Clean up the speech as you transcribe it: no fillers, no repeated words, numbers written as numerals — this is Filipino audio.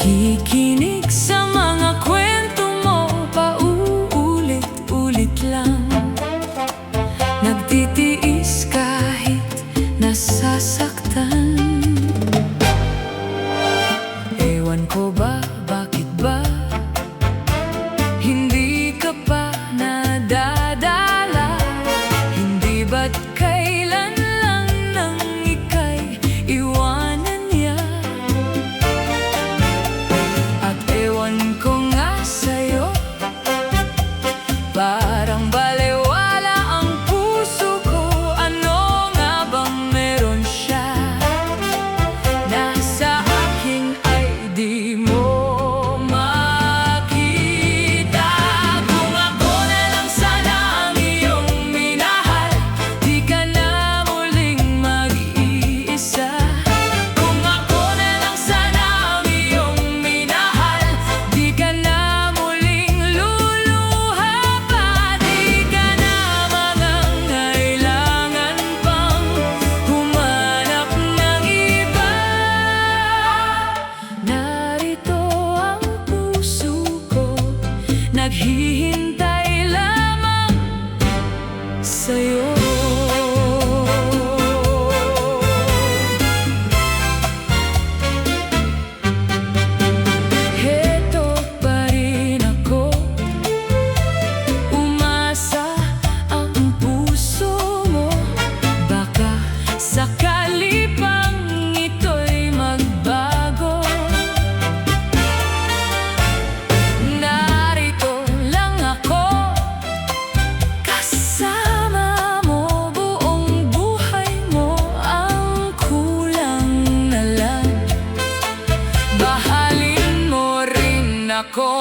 Nakikinig sa mga kwento mo, pauulit-ulit lang. Nagtitiis kahit nasasaktan. Ewan ko ba, bakit ba hindi ka pa nadadala? Hindi ba't kailan lang nang ika'y iwanan niya? At ewan ko nga sa'yo, parang balewala ang puso ko. Ano nga bang meron siya na sa akin ay di mo makita? Kung ako na lang sana ang iyong minahal, di ka na muling mag-iisa. Kung ako na lang sana ang iyong minahal, di ka na muling luluha pa. Di ka na mangangailangan pang humanap ng iba. Narito ang puso ko, naghihintay lamang sa'yo. Heto pa rin ako, umasa ang puso mo. Baka sakali pang ito'y magbago. Narito lang ako, kasama mo buong buhay mo. Ang kulang na lang, mahalin mo rin ako.